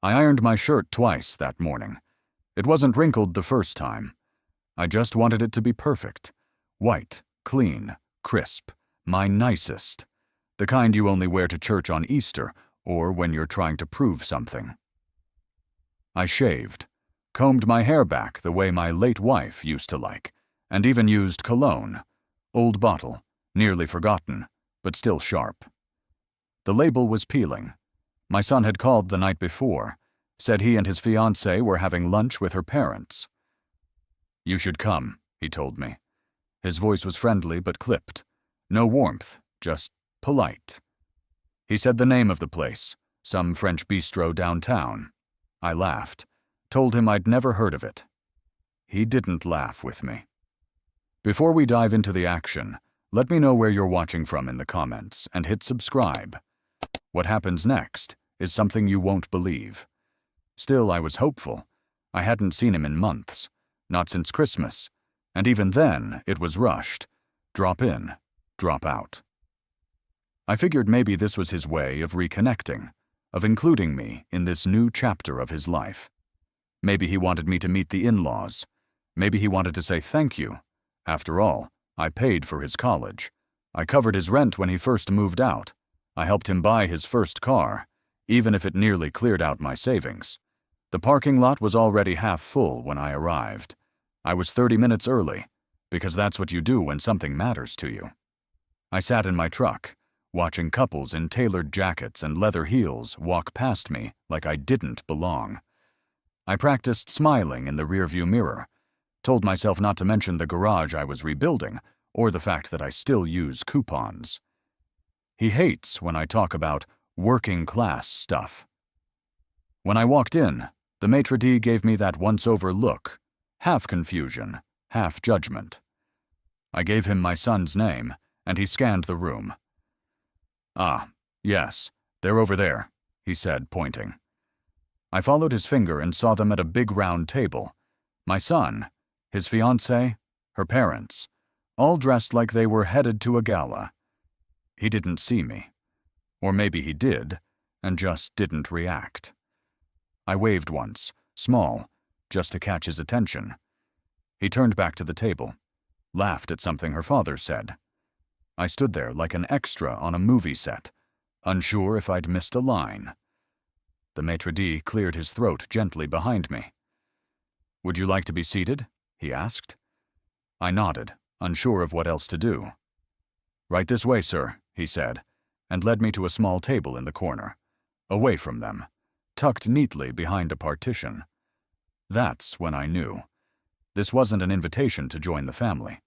I ironed my shirt twice that morning. It wasn't wrinkled the first time. I just wanted it to be perfect. White, clean, crisp, my nicest. The kind you only wear to church on Easter or when you're trying to prove something. I shaved, combed my hair back the way my late wife used to like, and even used cologne. Old bottle, nearly forgotten, but still sharp. The label was peeling. My son had called the night before, said he and his fiancée were having lunch with her parents. "You should come," he told me. His voice was friendly but clipped. No warmth, just polite. He said the name of the place, some French bistro downtown. I laughed, told him I'd never heard of it. He didn't laugh with me. Before we dive into the action, let me know where you're watching from in the comments and hit subscribe. What happens next is something you won't believe. Still, I was hopeful. I hadn't seen him in months, not since Christmas, and even then it was rushed. Drop in, drop out. I figured maybe this was his way of reconnecting, of including me in this new chapter of his life. Maybe he wanted me to meet the in-laws. Maybe he wanted to say thank you. After all, I paid for his college. I covered his rent when he first moved out. I helped him buy his first car, even if it nearly cleared out my savings. The parking lot was already half full when I arrived. I was 30 minutes early, because that's what you do when something matters to you. I sat in my truck, watching couples in tailored jackets and leather heels walk past me like I didn't belong. I practiced smiling in the rearview mirror, told myself not to mention the garage I was rebuilding or the fact that I still use coupons. He hates when I talk about working-class stuff. When I walked in, the maitre d' gave me that once-over look, half confusion, half judgment. I gave him my son's name, and he scanned the room. "Ah, yes, they're over there," he said, pointing. I followed his finger and saw them at a big round table. My son, his fiancée, her parents, all dressed like they were headed to a gala. He didn't see me. Or maybe he did, and just didn't react. I waved once, small, just to catch his attention. He turned back to the table, laughed at something her father said. I stood there like an extra on a movie set, unsure if I'd missed a line. The maitre d' cleared his throat gently behind me. "Would you like to be seated?" he asked. I nodded, unsure of what else to do. "Right this way, sir," he said, and led me to a small table in the corner, away from them, tucked neatly behind a partition. That's when I knew. This wasn't an invitation to join the family.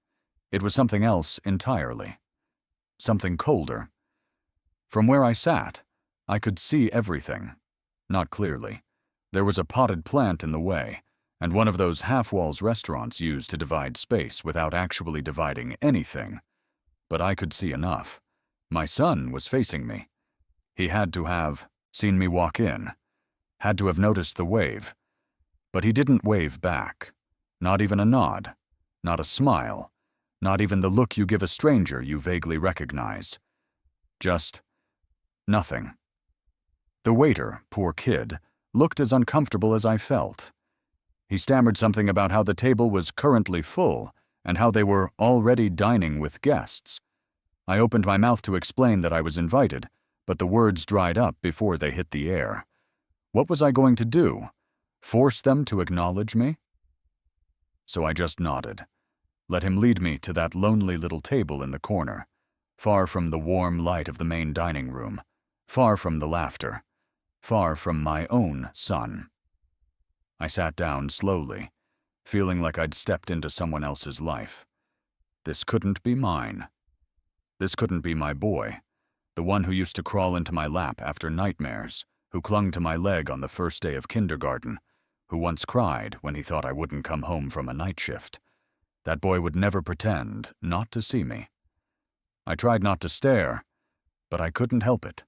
It was something else entirely. Something colder. From where I sat, I could see everything. Not clearly. There was a potted plant in the way, and one of those half-walls restaurants used to divide space without actually dividing anything. But I could see enough. My son was facing me. He had to have seen me walk in, had to have noticed the wave. But he didn't wave back. Not even a nod. Not a smile. Not even the look you give a stranger you vaguely recognize. Just nothing. The waiter, poor kid, looked as uncomfortable as I felt. He stammered something about how the table was currently full and how they were already dining with guests. I opened my mouth to explain that I was invited, but the words dried up before they hit the air. What was I going to do? Force them to acknowledge me? So I just nodded. Let him lead me to that lonely little table in the corner, far from the warm light of the main dining room, far from the laughter, far from my own son. I sat down slowly, feeling like I'd stepped into someone else's life. This couldn't be mine. This couldn't be my boy, the one who used to crawl into my lap after nightmares, who clung to my leg on the first day of kindergarten, who once cried when he thought I wouldn't come home from a night shift. That boy would never pretend not to see me. I tried not to stare, but I couldn't help it.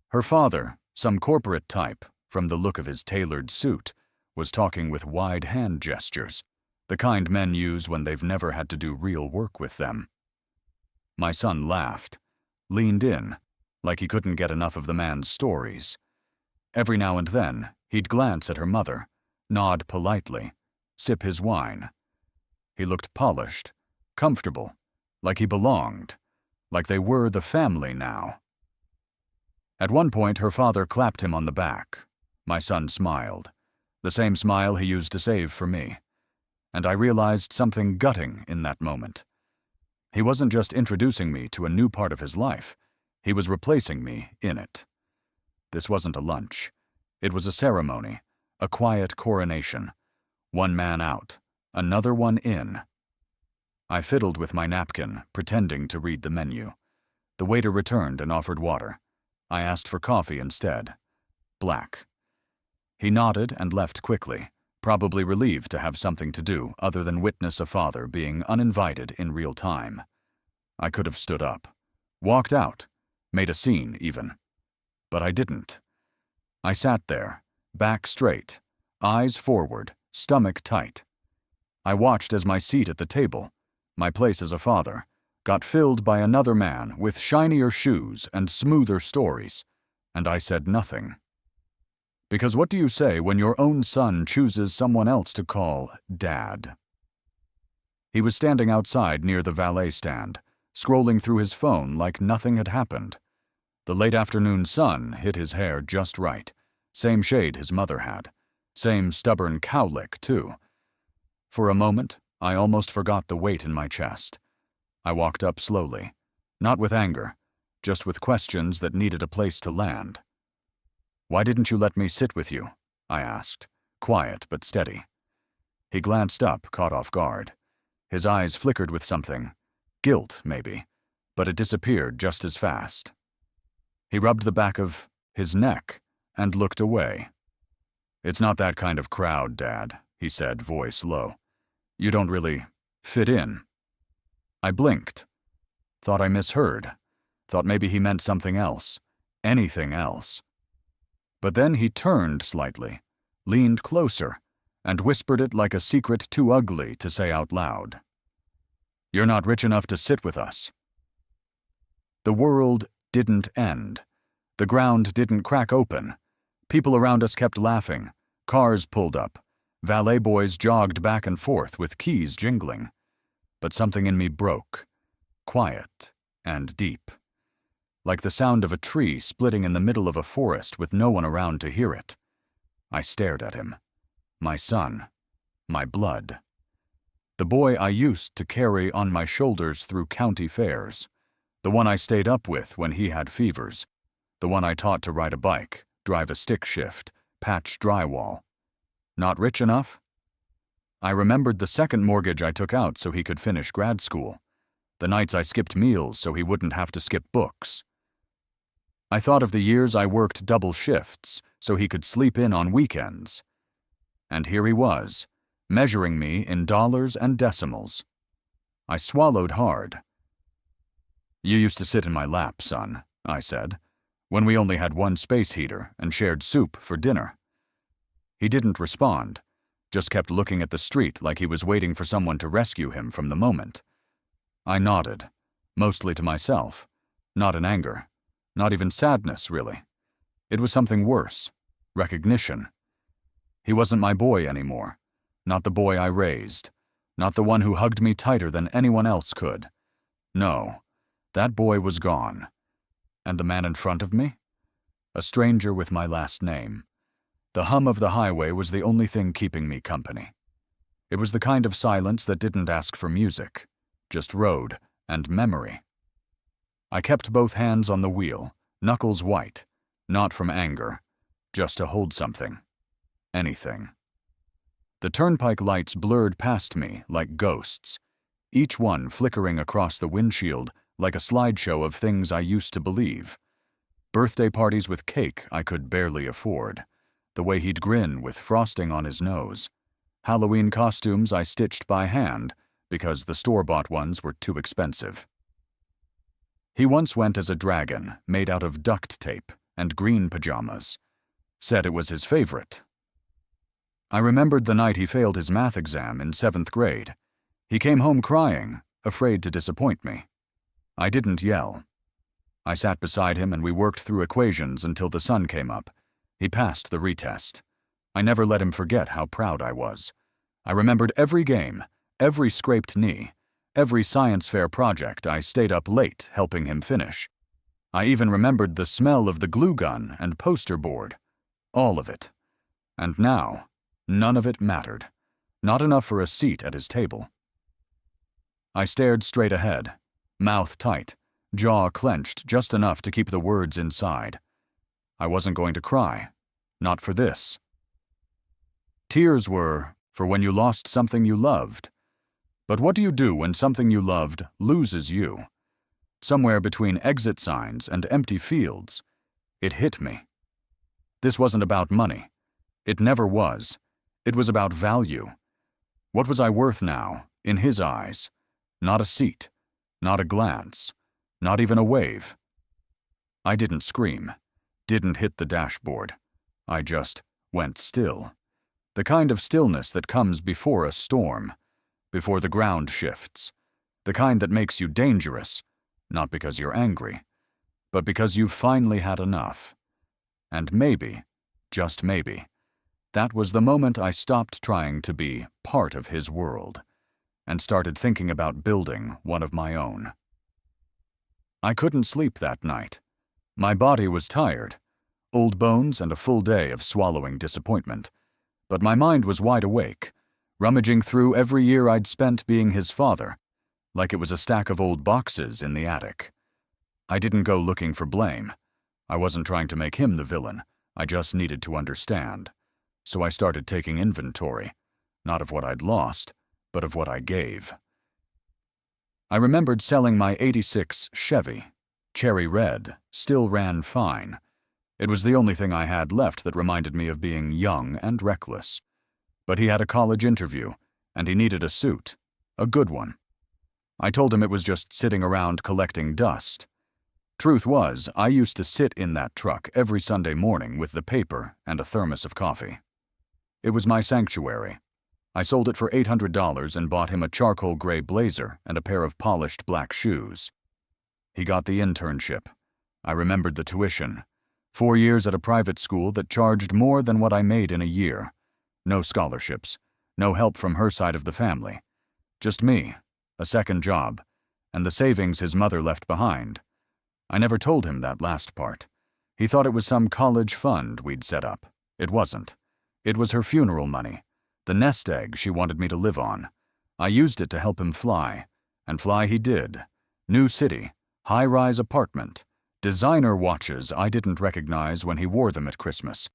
Her father, some corporate type, from the look of his tailored suit, was talking with wide hand gestures, the kind men use when they've never had to do real work with them. My son laughed, leaned in, like he couldn't get enough of the man's stories. Every now and then, he'd glance at her mother, nod politely, sip his wine. He looked polished, comfortable, like he belonged, like they were the family now. At one point, her father clapped him on the back. My son smiled, the same smile he used to save for me. And I realized something gutting in that moment. He wasn't just introducing me to a new part of his life, he was replacing me in it. This wasn't a lunch. It was a ceremony, a quiet coronation. One man out, another one in. I fiddled with my napkin, pretending to read the menu. The waiter returned and offered water. I asked for coffee instead. Black. He nodded and left quickly, probably relieved to have something to do other than witness a father being uninvited in real time. I could have stood up, walked out, made a scene even. But I didn't. I sat there, back straight, eyes forward, stomach tight. I watched as my seat at the table, my place as a father, got filled by another man with shinier shoes and smoother stories, and I said nothing. Because what do you say when your own son chooses someone else to call Dad? He was standing outside near the valet stand, scrolling through his phone like nothing had happened. The late afternoon sun hit his hair just right, same shade his mother had, same stubborn cowlick too. For a moment, I almost forgot the weight in my chest. I walked up slowly, not with anger, just with questions that needed a place to land. "Why didn't you let me sit with you?" I asked, quiet but steady. He glanced up, caught off guard. His eyes flickered with something, guilt maybe, but it disappeared just as fast. He rubbed the back of his neck and looked away. "It's not that kind of crowd, Dad," he said, voice low. "You don't really fit in." I blinked. Thought I misheard. Thought maybe he meant something else. Anything else. But then he turned slightly, leaned closer, and whispered it like a secret too ugly to say out loud. "You're not rich enough to sit with us." The world didn't end. The ground didn't crack open. People around us kept laughing. Cars pulled up. Valet boys jogged back and forth with keys jingling. But something in me broke. Quiet and deep. Like the sound of a tree splitting in the middle of a forest with no one around to hear it. I stared at him. My son. My blood. The boy I used to carry on my shoulders through county fairs. The one I stayed up with when he had fevers. The one I taught to ride a bike, drive a stick shift, patch drywall. Not rich enough? I remembered the second mortgage I took out so he could finish grad school. The nights I skipped meals so he wouldn't have to skip books. I thought of the years I worked double shifts so he could sleep in on weekends. And here he was, measuring me in dollars and decimals. I swallowed hard. "You used to sit in my lap, son," I said, "when we only had one space heater and shared soup for dinner." He didn't respond, just kept looking at the street like he was waiting for someone to rescue him from the moment. I nodded, mostly to myself, not in anger, not even sadness, really. It was something worse, recognition. He wasn't my boy anymore, not the boy I raised, not the one who hugged me tighter than anyone else could. No, that boy was gone. And the man in front of me? A stranger with my last name. The hum of the highway was the only thing keeping me company. It was the kind of silence that didn't ask for music, just road and memory. I kept both hands on the wheel, knuckles white, not from anger, just to hold something. Anything. The turnpike lights blurred past me like ghosts, each one flickering across the windshield like a slideshow of things I used to believe. Birthday parties with cake I could barely afford, the way he'd grin with frosting on his nose. Halloween costumes I stitched by hand because the store-bought ones were too expensive. He once went as a dragon made out of duct tape and green pajamas. Said it was his favorite. I remembered the night he failed his math exam in 7th grade. He came home crying, afraid to disappoint me. I didn't yell. I sat beside him and we worked through equations until the sun came up. He passed the retest. I never let him forget how proud I was. I remembered every game, every scraped knee, every science fair project I stayed up late helping him finish. I even remembered the smell of the glue gun and poster board. All of it. And now, none of it mattered. Not enough for a seat at his table. I stared straight ahead, mouth tight, jaw clenched just enough to keep the words inside. I wasn't going to cry. Not for this. Tears were for when you lost something you loved. But what do you do when something you loved loses you? Somewhere between exit signs and empty fields, it hit me. This wasn't about money. It never was. It was about value. What was I worth now, in his eyes? Not a seat, not a glance, not even a wave. I didn't scream, didn't hit the dashboard. I just went still. The kind of stillness that comes before a storm, before the ground shifts, the kind that makes you dangerous, not because you're angry, but because you've finally had enough. And maybe, just maybe, that was the moment I stopped trying to be part of his world and started thinking about building one of my own. I couldn't sleep that night. My body was tired, old bones and a full day of swallowing disappointment, but my mind was wide awake, rummaging through every year I'd spent being his father, like it was a stack of old boxes in the attic. I didn't go looking for blame. I wasn't trying to make him the villain. I just needed to understand. So I started taking inventory, not of what I'd lost, but of what I gave. I remembered selling my '86 Chevy. Cherry red, still ran fine. It was the only thing I had left that reminded me of being young and reckless. But he had a college interview, and he needed a suit, a good one. I told him it was just sitting around collecting dust. Truth was, I used to sit in that truck every Sunday morning with the paper and a thermos of coffee. It was my sanctuary. I sold it for $800 and bought him a charcoal gray blazer and a pair of polished black shoes. He got the internship. I remembered the tuition. 4 years at a private school that charged more than what I made in a year. No scholarships, no help from her side of the family. Just me, a second job, and the savings his mother left behind. I never told him that last part. He thought it was some college fund we'd set up. It wasn't. It was her funeral money, the nest egg she wanted me to live on. I used it to help him fly, and fly he did. New city, high-rise apartment, designer watches I didn't recognize when he wore them at Christmas.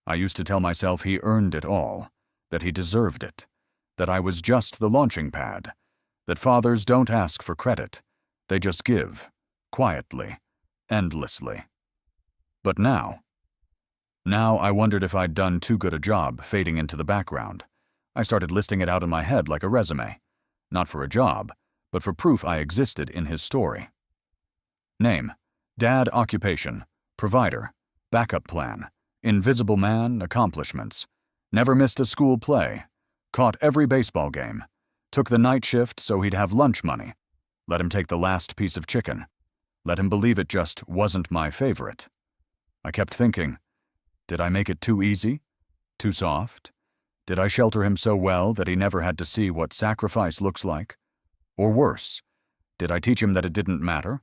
I used to tell myself he earned it all, that he deserved it, that I was just the launching pad, that fathers don't ask for credit, they just give, quietly, endlessly. But now I wondered if I'd done too good a job fading into the background. I started listing it out in my head like a resume, not for a job, but for proof I existed in his story. Name: Dad, occupation, provider, backup plan, invisible man, accomplishments, never missed a school play, caught every baseball game, took the night shift so he'd have lunch money, let him take the last piece of chicken, let him believe it just wasn't my favorite. I kept thinking, did I make it too easy? Too soft? Did I shelter him so well that he never had to see what sacrifice looks like? Or worse, did I teach him that it didn't matter?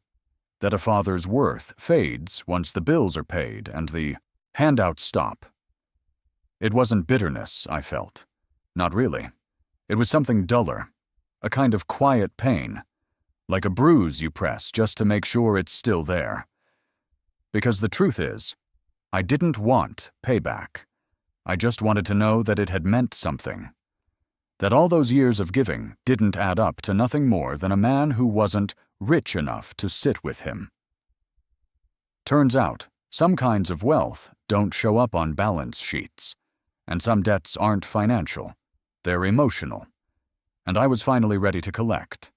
That a father's worth fades once the bills are paid and the handouts stop? It wasn't bitterness I felt. Not really. It was something duller, a kind of quiet pain, like a bruise you press just to make sure it's still there. Because the truth is, I didn't want payback. I just wanted to know that it had meant something. That all those years of giving didn't add up to nothing more than a man who wasn't rich enough to sit with him. Turns out, some kinds of wealth don't show up on balance sheets, and some debts aren't financial, they're emotional. And I was finally ready to collect.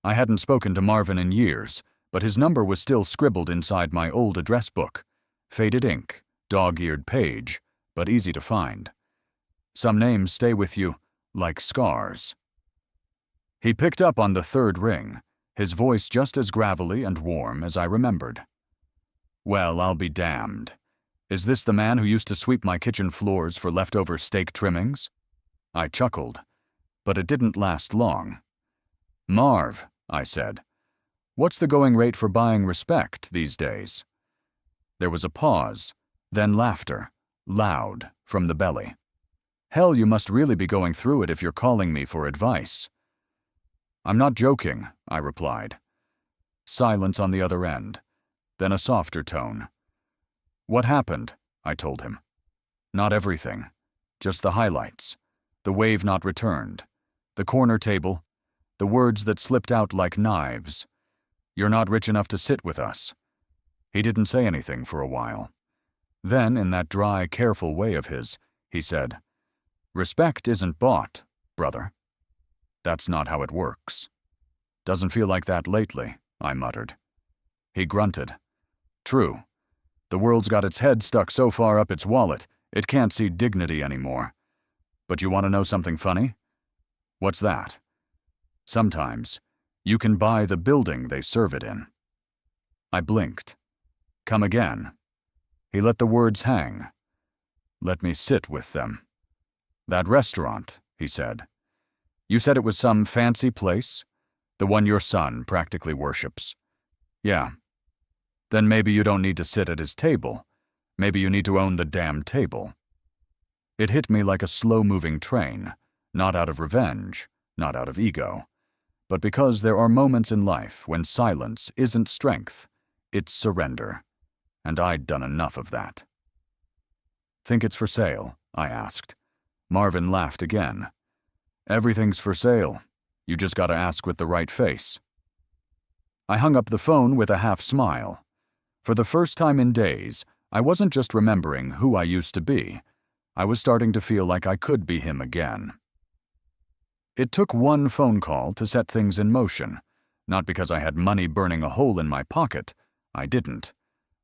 I hadn't spoken to Marvin in years, but his number was still scribbled inside my old address book. Faded ink, dog-eared page, but easy to find. Some names stay with you like scars. He picked up on the third ring, his voice just as gravelly and warm as I remembered. Well, I'll be damned. Is this the man who used to sweep my kitchen floors for leftover steak trimmings? I chuckled, but it didn't last long. Marv, I said, what's the going rate for buying respect these days? There was a pause, then laughter, loud, from the belly. Hell, you must really be going through it if you're calling me for advice. I'm not joking, I replied. Silence on the other end, then a softer tone. What happened? I told him. Not everything, just the highlights. The wave not returned, the corner table, the words that slipped out like knives. You're not rich enough to sit with us. He didn't say anything for a while. Then, in that dry, careful way of his, he said, Respect isn't bought, brother. That's not how it works. Doesn't feel like that lately, I muttered. He grunted. True. The world's got its head stuck so far up its wallet, it can't see dignity anymore. But you want to know something funny? What's that? Sometimes, you can buy the building they serve it in. I blinked. Come again. He let the words hang. Let me sit with them. That restaurant, he said. You said it was some fancy place? The one your son practically worships. Yeah. Then maybe you don't need to sit at his table. Maybe you need to own the damn table. It hit me like a slow-moving train, not out of revenge, not out of ego, but because there are moments in life when silence isn't strength, it's surrender, and I'd done enough of that. Think it's for sale? I asked. Marvin laughed again. Everything's for sale. You just gotta ask with the right face. I hung up the phone with a half-smile. For the first time in days, I wasn't just remembering who I used to be. I was starting to feel like I could be him again. It took one phone call to set things in motion, not because I had money burning a hole in my pocket. I didn't.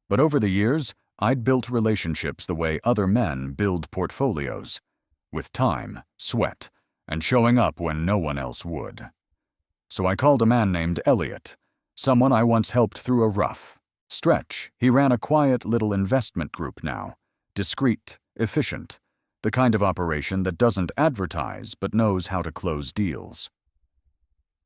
But over the years, I'd built relationships the way other men build portfolios, with time, sweat, and showing up when no one else would. So I called a man named Elliot, someone I once helped through a rough stretch. He ran a quiet little investment group now, discreet, efficient, the kind of operation that doesn't advertise but knows how to close deals.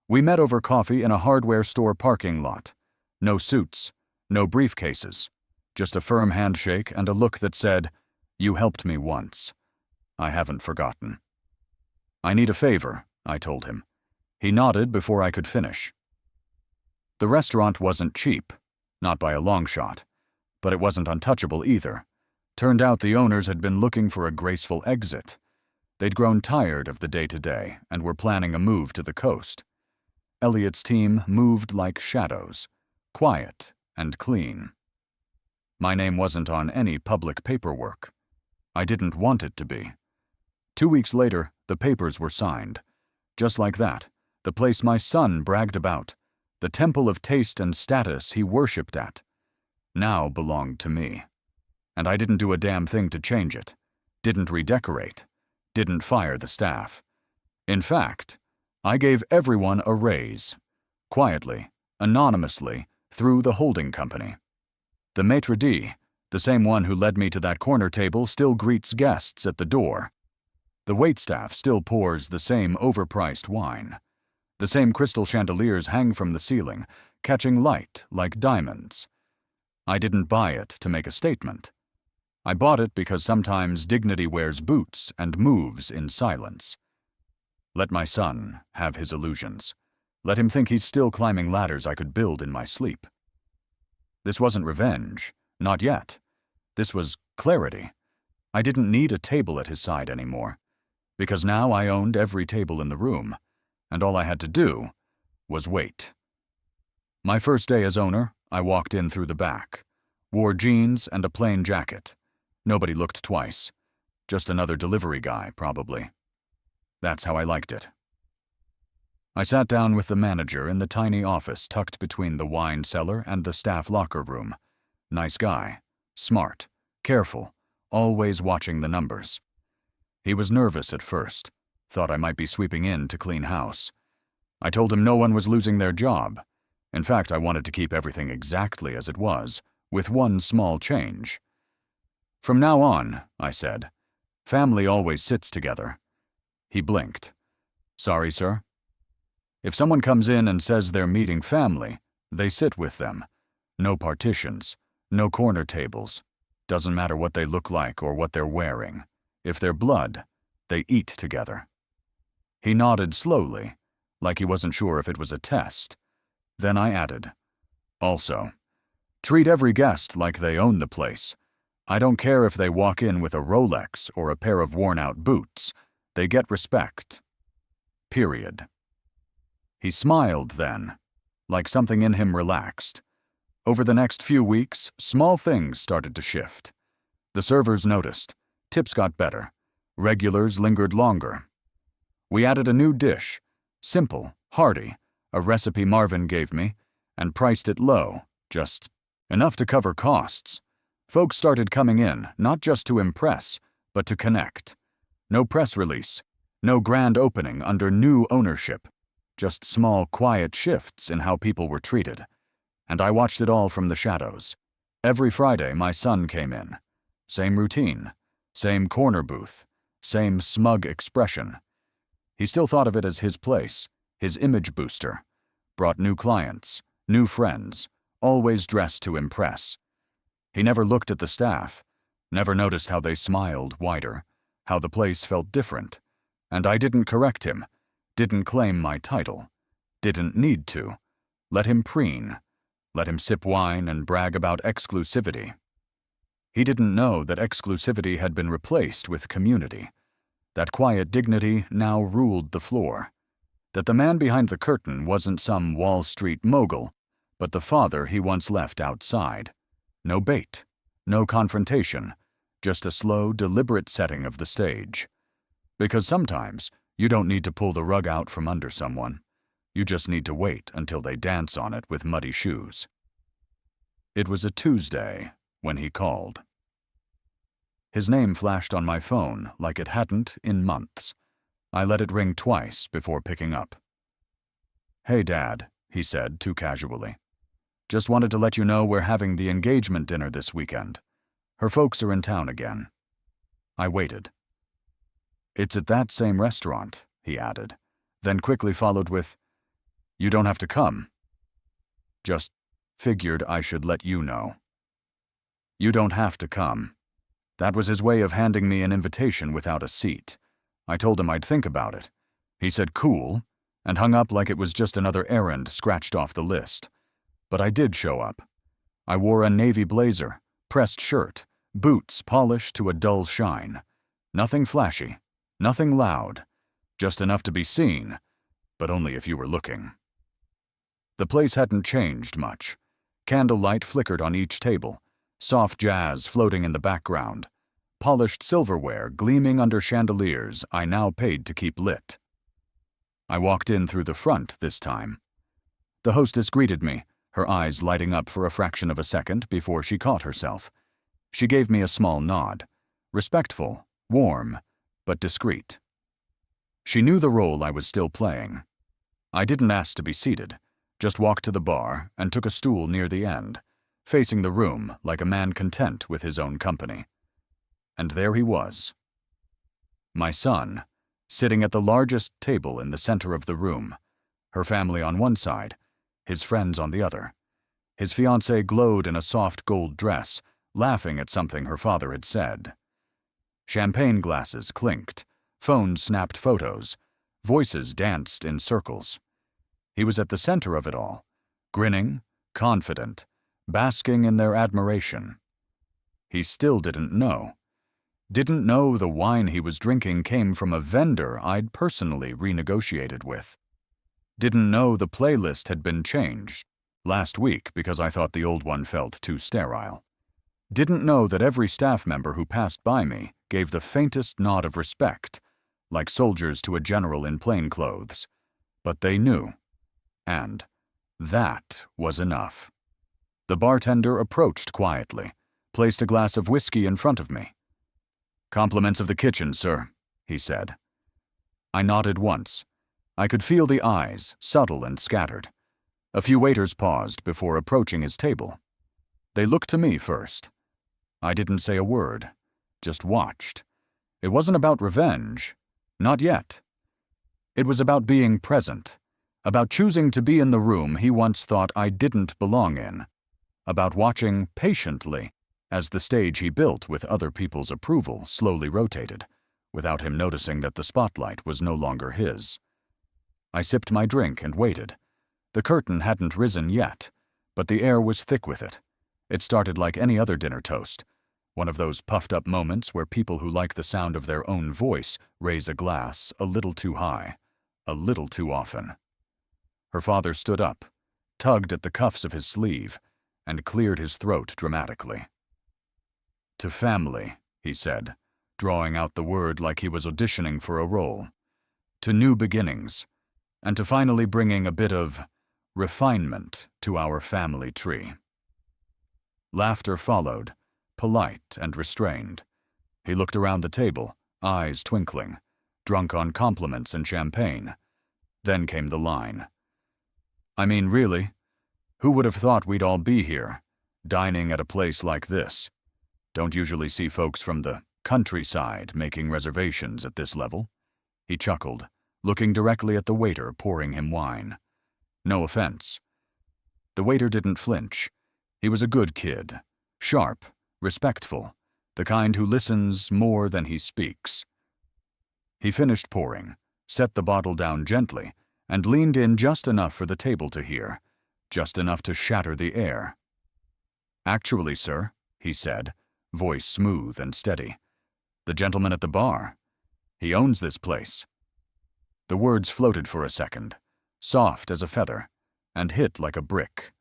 We met over coffee in a hardware store parking lot. No suits, no briefcases, just a firm handshake and a look that said, "You helped me once. I haven't forgotten." "I need a favor," I told him. He nodded before I could finish. The restaurant wasn't cheap, not by a long shot, but it wasn't untouchable either. Turned out the owners had been looking for a graceful exit. They'd grown tired of the day-to-day and were planning a move to the coast. Elliot's team moved like shadows, quiet and clean. My name wasn't on any public paperwork. I didn't want it to be. 2 weeks later, the papers were signed. Just like that, the place my son bragged about, the temple of taste and status he worshipped at, now belonged to me. And I didn't do a damn thing to change it, didn't redecorate, didn't fire the staff. In fact, I gave everyone a raise, quietly, anonymously, through the holding company. The maitre d', the same one who led me to that corner table, still greets guests at the door. The waitstaff still pours the same overpriced wine. The same crystal chandeliers hang from the ceiling, catching light like diamonds. I didn't buy it to make a statement. I bought it because sometimes dignity wears boots and moves in silence. Let my son have his illusions. Let him think he's still climbing ladders I could build in my sleep. This wasn't revenge, not yet. This was clarity. I didn't need a table at his side anymore, because now I owned every table in the room, and all I had to do was wait. My first day as owner, I walked in through the back, wore jeans and a plain jacket. Nobody looked twice. Just another delivery guy, probably. That's how I liked it. I sat down with the manager in the tiny office tucked between the wine cellar and the staff locker room. Nice guy, smart, careful, always watching the numbers. He was nervous at first, thought I might be sweeping in to clean house. I told him no one was losing their job. In fact, I wanted to keep everything exactly as it was, with one small change. "From now on," I said, "family always sits together." He blinked. "Sorry, sir?" "If someone comes in and says they're meeting family, they sit with them. No partitions, no corner tables. Doesn't matter what they look like or what they're wearing. If they're blood, they eat together." He nodded slowly, like he wasn't sure if it was a test. Then I added, "Also, treat every guest like they own the place. I don't care if they walk in with a Rolex or a pair of worn-out boots. They get respect. Period." He smiled then, like something in him relaxed. Over the next few weeks, small things started to shift. The servers noticed. Tips got better. Regulars lingered longer. We added a new dish, simple, hearty, a recipe Marvin gave me, and priced it low, just enough to cover costs. Folks started coming in, not just to impress, but to connect. No press release, no grand opening under new ownership, just small, quiet shifts in how people were treated. And I watched it all from the shadows. Every Friday, my son came in. Same routine, same corner booth, same smug expression. He still thought of it as his place, his image booster. Brought new clients, new friends, always dressed to impress. He never looked at the staff, never noticed how they smiled wider, how the place felt different. And I didn't correct him, didn't claim my title, didn't need to. Let him preen, let him sip wine and brag about exclusivity. He didn't know that exclusivity had been replaced with community. That quiet dignity now ruled the floor. That the man behind the curtain wasn't some Wall Street mogul, but the father he once left outside. No bait, no confrontation, just a slow, deliberate setting of the stage. Because sometimes you don't need to pull the rug out from under someone. You just need to wait until they dance on it with muddy shoes. It was a Tuesday when he called. His name flashed on my phone like it hadn't in months. I let it ring twice before picking up. "Hey, Dad," he said too casually. "Just wanted to let you know we're having the engagement dinner this weekend. Her folks are in town again." I waited. "It's at that same restaurant," he added, then quickly followed with, "You don't have to come. Just figured I should let you know." You don't have to come. That was his way of handing me an invitation without a seat. I told him I'd think about it. He said cool, and hung up like it was just another errand scratched off the list. But I did show up. I wore a navy blazer, pressed shirt, boots polished to a dull shine. Nothing flashy, nothing loud, just enough to be seen, but only if you were looking. The place hadn't changed much. Candlelight flickered on each table, soft jazz floating in the background, polished silverware gleaming under chandeliers I now paid to keep lit. I walked in through the front this time. The hostess greeted me, her eyes lighting up for a fraction of a second before she caught herself. She gave me a small nod, respectful, warm, but discreet. She knew the role I was still playing. I didn't ask to be seated, just walked to the bar and took a stool near the end, facing the room like a man content with his own company. And there he was. My son, sitting at the largest table in the center of the room, her family on one side, his friends on the other. His fiancée glowed in a soft gold dress, laughing at something her father had said. Champagne glasses clinked, phones snapped photos, voices danced in circles. He was at the center of it all, grinning, confident, basking in their admiration. He still didn't know. Didn't know the wine he was drinking came from a vendor I'd personally renegotiated with. Didn't know the playlist had been changed last week because I thought the old one felt too sterile. Didn't know that every staff member who passed by me gave the faintest nod of respect, like soldiers to a general in plain clothes. But they knew. And that was enough. The bartender approached quietly, placed a glass of whiskey in front of me. "Compliments of the kitchen, sir," he said. I nodded once. I could feel the eyes, subtle and scattered. A few waiters paused before approaching his table. They looked to me first. I didn't say a word, just watched. It wasn't about revenge. Not yet. It was about being present, about choosing to be in the room he once thought I didn't belong in, about watching patiently as the stage he built with other people's approval slowly rotated, without him noticing that the spotlight was no longer his. I sipped my drink and waited. The curtain hadn't risen yet, but the air was thick with it. It started like any other dinner toast, one of those puffed-up moments where people who like the sound of their own voice raise a glass a little too high, a little too often. Her father stood up, tugged at the cuffs of his sleeve, and cleared his throat dramatically. "To family," he said, drawing out the word like he was auditioning for a role. "To new beginnings, and to finally bringing a bit of refinement to our family tree." Laughter followed, polite and restrained. He looked around the table, eyes twinkling, drunk on compliments and champagne. Then came the line. "I mean, really, who would have thought we'd all be here, dining at a place like this? Don't usually see folks from the countryside making reservations at this level." He chuckled, looking directly at the waiter pouring him wine. No offense. The waiter didn't flinch. He was a good kid, sharp, respectful, the kind who listens more than he speaks. He finished pouring, set the bottle down gently, and leaned in just enough for the table to hear, just enough to shatter the air. "Actually, sir," he said, voice smooth and steady, "the gentleman at the bar. He owns this place." The words floated for a second, soft as a feather, and hit like a brick.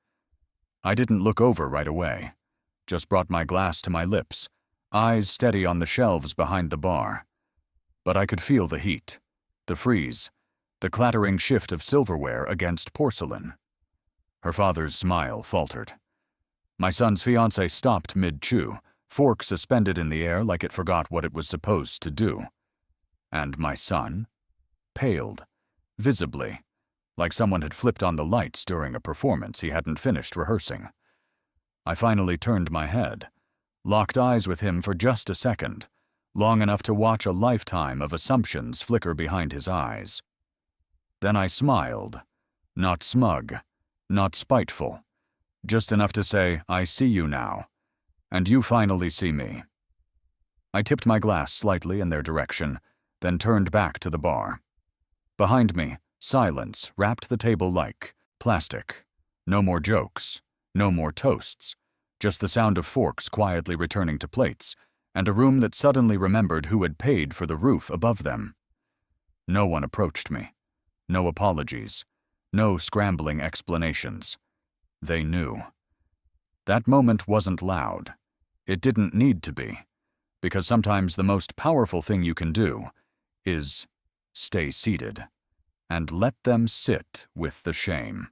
I didn't look over right away, just brought my glass to my lips, eyes steady on the shelves behind the bar. But I could feel the heat, the freeze, the clattering shift of silverware against porcelain. Her father's smile faltered. My son's fiancée stopped mid-chew, fork suspended in the air like it forgot what it was supposed to do. And my son paled, visibly, like someone had flipped on the lights during a performance he hadn't finished rehearsing. I finally turned my head, locked eyes with him for just a second, long enough to watch a lifetime of assumptions flicker behind his eyes. Then I smiled, not smug, not spiteful, just enough to say, "I see you now, and you finally see me." I tipped my glass slightly in their direction, then turned back to the bar. Behind me, silence wrapped the table like plastic. No more jokes, no more toasts, just the sound of forks quietly returning to plates, and a room that suddenly remembered who had paid for the roof above them. No one approached me. No apologies. No scrambling explanations. They knew. That moment wasn't loud. It didn't need to be, because sometimes the most powerful thing you can do is stay seated and let them sit with the shame.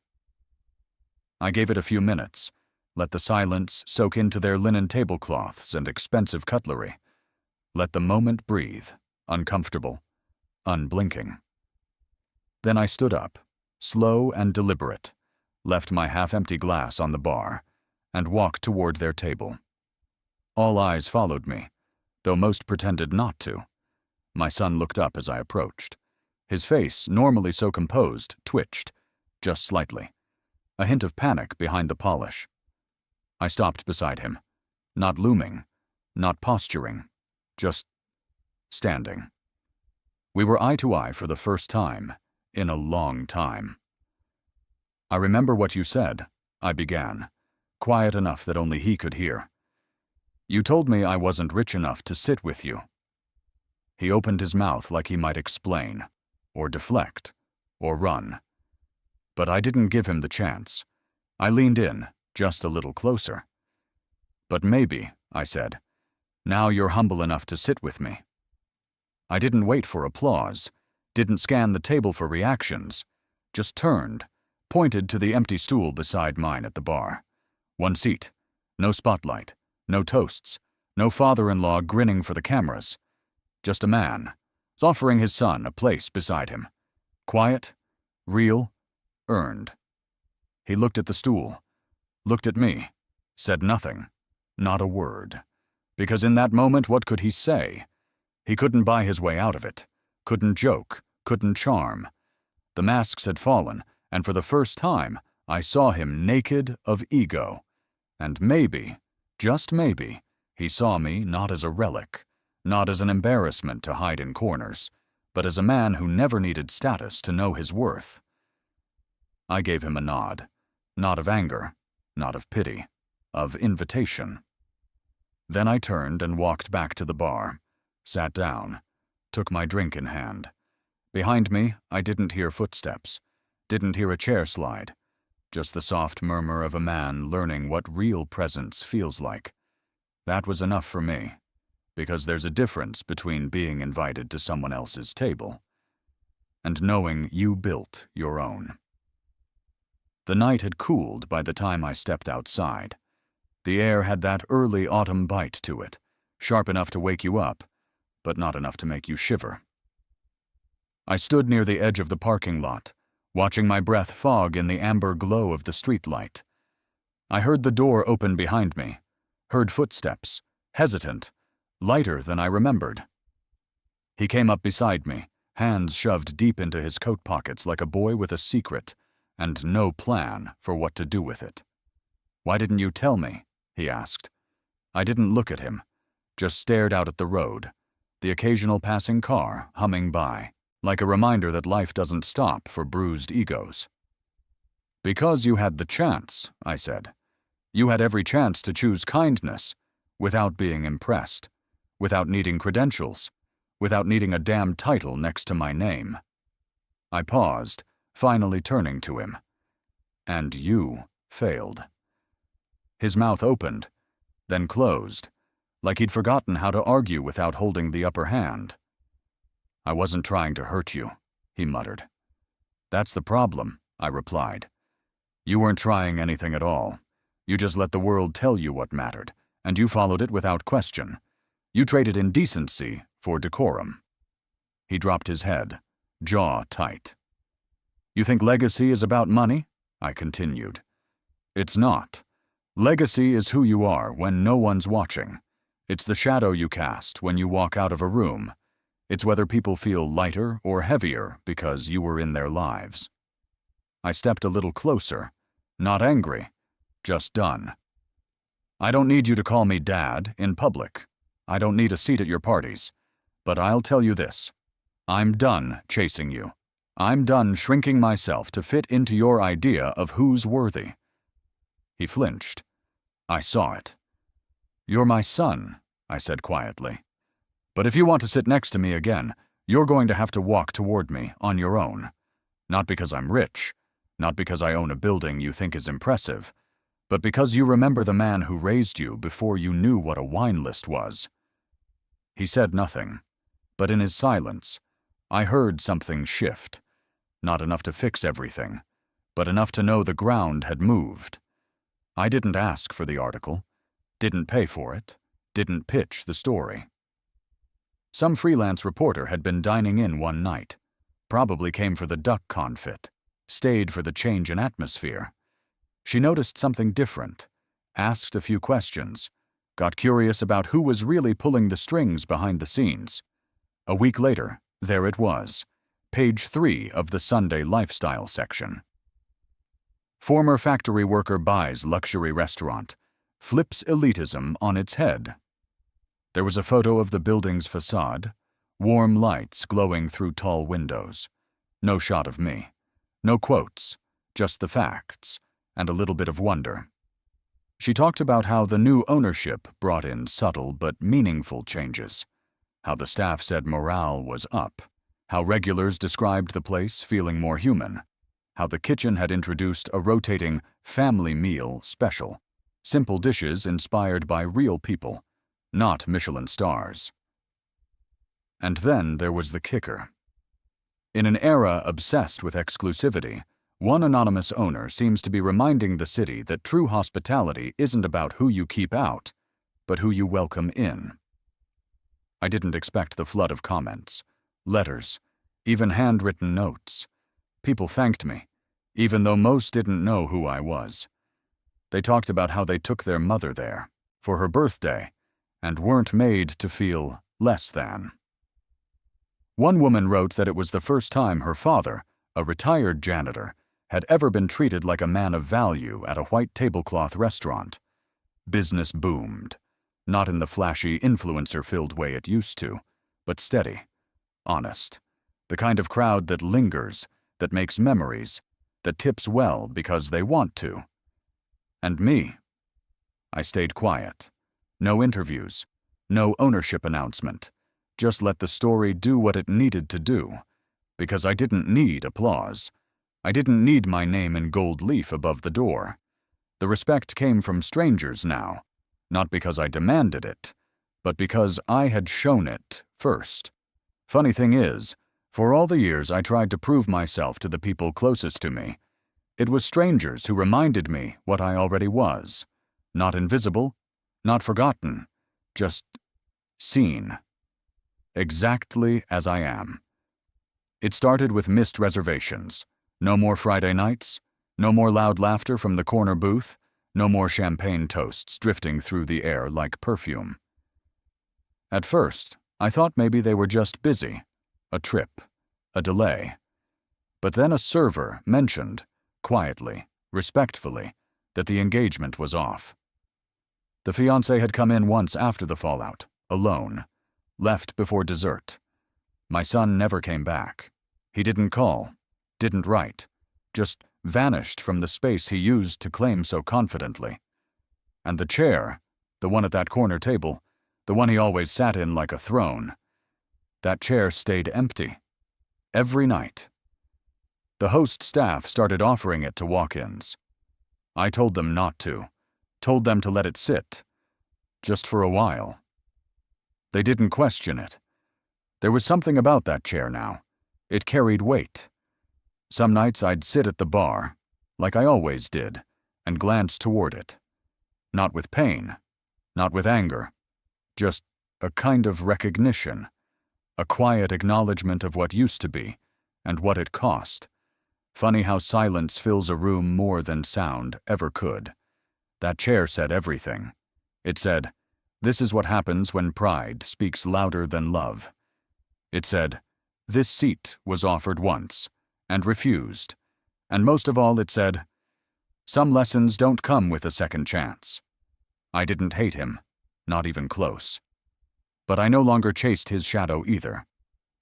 I gave it a few minutes, let the silence soak into their linen tablecloths and expensive cutlery. Let the moment breathe, uncomfortable, unblinking. Then I stood up, slow and deliberate, left my half-empty glass on the bar, and walked toward their table. All eyes followed me, though most pretended not to. My son looked up as I approached. His face, normally so composed, twitched, just slightly, a hint of panic behind the polish. I stopped beside him, not looming, not posturing, just standing. We were eye to eye for the first time in a long time. "I remember what you said," I began, quiet enough that only he could hear. "You told me I wasn't rich enough to sit with you." He opened his mouth like he might explain, or deflect, or run. But I didn't give him the chance. I leaned in, just a little closer. "But maybe," I said, "now you're humble enough to sit with me." I didn't wait for applause, didn't scan the table for reactions, just turned, pointed to the empty stool beside mine at the bar. One seat, no spotlight, no toasts, no father-in-law grinning for the cameras. Just a man, offering his son a place beside him. Quiet, real, earned. He looked at the stool, looked at me, said nothing, not a word. Because in that moment, what could he say? He couldn't buy his way out of it, couldn't joke, couldn't charm. The masks had fallen, and for the first time, I saw him naked of ego. And maybe, just maybe, he saw me not as a relic, not as an embarrassment to hide in corners, but as a man who never needed status to know his worth. I gave him a nod, not of anger, not of pity, of invitation. Then I turned and walked back to the bar, sat down, took my drink in hand. Behind me, I didn't hear footsteps, didn't hear a chair slide, just the soft murmur of a man learning what real presence feels like. That was enough for me, because there's a difference between being invited to someone else's table and knowing you built your own. The night had cooled by the time I stepped outside. The air had that early autumn bite to it, sharp enough to wake you up, but not enough to make you shiver. I stood near the edge of the parking lot, watching my breath fog in the amber glow of the streetlight. I heard the door open behind me, heard footsteps, hesitant, lighter than I remembered. He came up beside me, hands shoved deep into his coat pockets like a boy with a secret, and no plan for what to do with it. "Why didn't you tell me?" he asked. I didn't look at him, just stared out at the road, the occasional passing car humming by, like a reminder that life doesn't stop for bruised egos. "Because you had the chance," I said. "You had every chance to choose kindness, without being impressed, without needing credentials, without needing a damn title next to my name." I paused, finally turning to him. "And you failed." His mouth opened, then closed, like he'd forgotten how to argue without holding the upper hand. "I wasn't trying to hurt you," he muttered. "That's the problem," I replied. "You weren't trying anything at all. You just let the world tell you what mattered, and you followed it without question. You traded indecency for decorum." He dropped his head, jaw tight. "You think legacy is about money?" I continued. "It's not. Legacy is who you are when no one's watching. It's the shadow you cast when you walk out of a room. It's whether people feel lighter or heavier because you were in their lives." I stepped a little closer, not angry, just done. "I don't need you to call me Dad in public. I don't need a seat at your parties. But I'll tell you this. I'm done chasing you. I'm done shrinking myself to fit into your idea of who's worthy." He flinched. I saw it. "You're my son," I said quietly. "But if you want to sit next to me again, you're going to have to walk toward me on your own. Not because I'm rich, not because I own a building you think is impressive, but because you remember the man who raised you before you knew what a wine list was." He said nothing, but in his silence, I heard something shift. Not enough to fix everything, but enough to know the ground had moved. I didn't ask for the article, didn't pay for it, didn't pitch the story. Some freelance reporter had been dining in one night, probably came for the duck confit, stayed for the change in atmosphere. She noticed something different, asked a few questions, got curious about who was really pulling the strings behind the scenes. A week later, there it was, page 3 of the Sunday Lifestyle section. Former factory worker buys luxury restaurant, flips elitism on its head. There was a photo of the building's facade, warm lights glowing through tall windows. No shot of me. No quotes, just the facts, and a little bit of wonder. She talked about how the new ownership brought in subtle but meaningful changes, how the staff said morale was up, how regulars described the place feeling more human, how the kitchen had introduced a rotating family meal special, simple dishes inspired by real people, not Michelin stars. And then there was the kicker. In an era obsessed with exclusivity, one anonymous owner seems to be reminding the city that true hospitality isn't about who you keep out, but who you welcome in. I didn't expect the flood of comments, letters, even handwritten notes. People thanked me, even though most didn't know who I was. They talked about how they took their mother there, for her birthday, and weren't made to feel less than. One woman wrote that it was the first time her father, a retired janitor, had ever been treated like a man of value at a white tablecloth restaurant. Business boomed, not in the flashy influencer-filled way it used to, but steady, honest, the kind of crowd that lingers, that makes memories, that tips well because they want to. And me? I stayed quiet. No interviews, no ownership announcement. Just let the story do what it needed to do, because I didn't need applause. I didn't need my name in gold leaf above the door. The respect came from strangers now, not because I demanded it, but because I had shown it first. Funny thing is, for all the years I tried to prove myself to the people closest to me, it was strangers who reminded me what I already was. Not invisible, not forgotten, just seen. Exactly as I am. It started with missed reservations. No more Friday nights, no more loud laughter from the corner booth, no more champagne toasts drifting through the air like perfume. At first, I thought maybe they were just busy, a trip, a delay. But then a server mentioned, quietly, respectfully, that the engagement was off. The fiancé had come in once after the fallout, alone, left before dessert. My son never came back. He didn't call, didn't write, just vanished from the space he used to claim so confidently. And the chair, the one at that corner table, the one he always sat in like a throne, that chair stayed empty. Every night. The host staff started offering it to walk-ins. I told them not to, told them to let it sit, just for a while. They didn't question it. There was something about that chair now. It carried weight. Some nights I'd sit at the bar, like I always did, and glance toward it. Not with pain, not with anger, just a kind of recognition, a quiet acknowledgement of what used to be, and what it cost. Funny how silence fills a room more than sound ever could. That chair said everything. It said, "This is what happens when pride speaks louder than love." It said, "This seat was offered once, and refused." And most of all it said, "Some lessons don't come with a second chance." I didn't hate him, not even close. But I no longer chased his shadow either.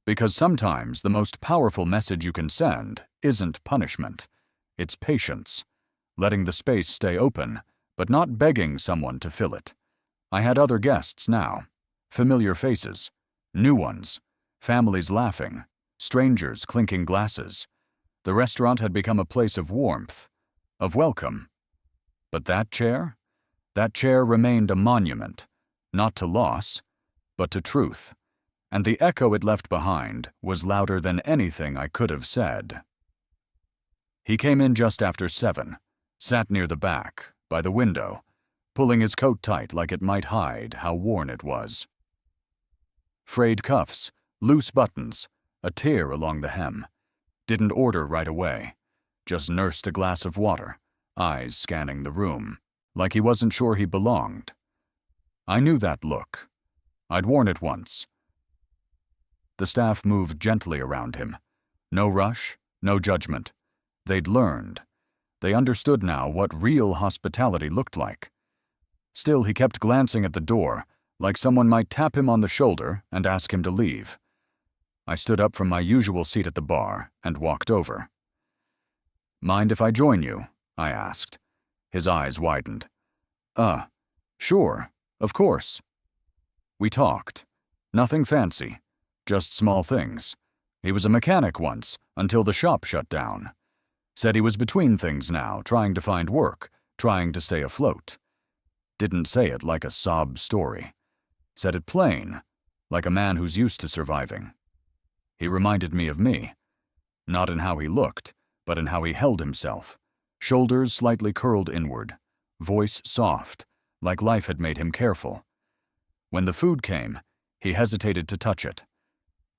Because sometimes the most powerful message you can send isn't punishment, it's patience, letting the space stay open, but not begging someone to fill it. I had other guests now, familiar faces, new ones, families laughing, strangers clinking glasses. The restaurant had become a place of warmth, of welcome. But that chair remained a monument, not to loss, but to truth, and the echo it left behind was louder than anything I could have said. He came in just after 7, sat near the back, by the window, pulling his coat tight like it might hide how worn it was. Frayed cuffs, loose buttons, a tear along the hem. Didn't order right away, just nursed a glass of water, eyes scanning the room, like he wasn't sure he belonged. I knew that look. I'd worn it once. The staff moved gently around him. No rush, no judgment. They'd learned. They understood now what real hospitality looked like. Still, he kept glancing at the door, like someone might tap him on the shoulder and ask him to leave. I stood up from my usual seat at the bar and walked over. "Mind if I join you?" I asked. His eyes widened. Sure, of course." We talked. Nothing fancy, just small things. He was a mechanic once, until the shop shut down. Said he was between things now, trying to find work, trying to stay afloat. Didn't say it like a sob story. Said it plain, like a man who's used to surviving. He reminded me of me. Not in how he looked, but in how he held himself. Shoulders slightly curled inward, voice soft, like life had made him careful. When the food came, he hesitated to touch it.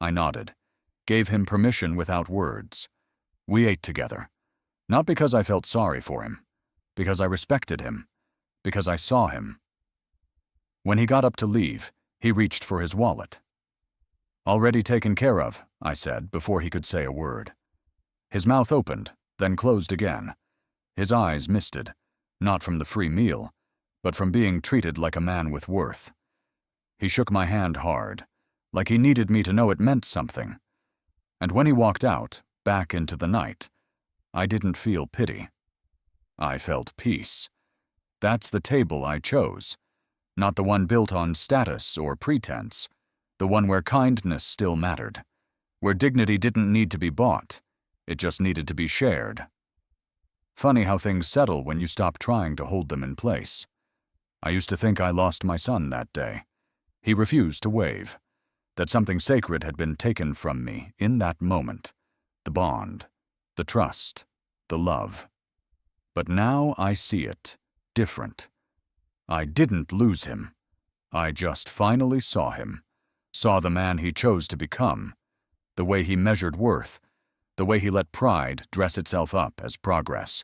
I nodded, gave him permission without words. We ate together. Not because I felt sorry for him, because I respected him, because I saw him. When he got up to leave, he reached for his wallet. "Already taken care of," I said before he could say a word. His mouth opened, then closed again. His eyes misted, not from the free meal, but from being treated like a man with worth. He shook my hand hard, like he needed me to know it meant something. And when he walked out, back into the night, I didn't feel pity. I felt peace. That's the table I chose, not the one built on status or pretense, the one where kindness still mattered, where dignity didn't need to be bought, it just needed to be shared. Funny how things settle when you stop trying to hold them in place. I used to think I lost my son that day. He refused to wave, that something sacred had been taken from me in that moment, the bond, the trust, the love. But now I see it, different. I didn't lose him. I just finally saw him, saw the man he chose to become, the way he measured worth, the way he let pride dress itself up as progress.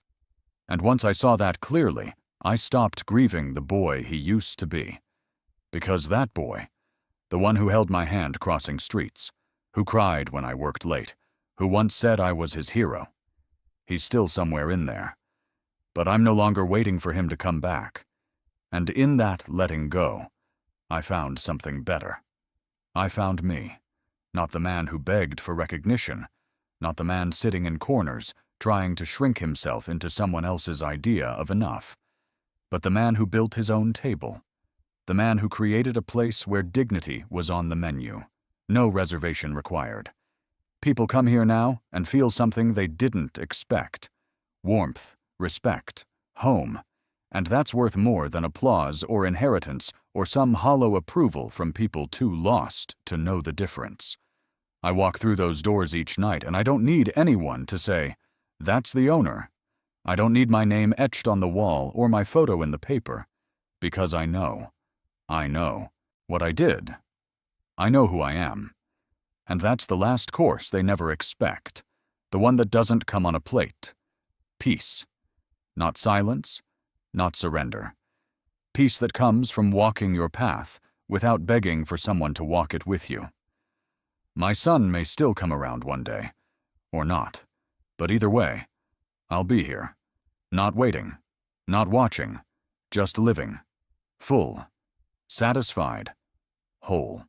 And once I saw that clearly, I stopped grieving the boy he used to be. Because that boy, the one who held my hand crossing streets, who cried when I worked late, who once said I was his hero, he's still somewhere in there. But I'm no longer waiting for him to come back. And in that letting go, I found something better. I found me, not the man who begged for recognition, not the man sitting in corners trying to shrink himself into someone else's idea of enough, but the man who built his own table, the man who created a place where dignity was on the menu, no reservation required. People come here now and feel something they didn't expect: warmth, respect, home, and that's worth more than applause or inheritance or some hollow approval from people too lost to know the difference. I walk through those doors each night, and I don't need anyone to say, "That's the owner." I don't need my name etched on the wall or my photo in the paper, because I know what I did. I know who I am. And that's the last course they never expect, the one that doesn't come on a plate. Peace. Not silence, not surrender. Peace that comes from walking your path without begging for someone to walk it with you. My son may still come around one day, or not, but either way, I'll be here. Not waiting, not watching, just living. Full, satisfied, whole.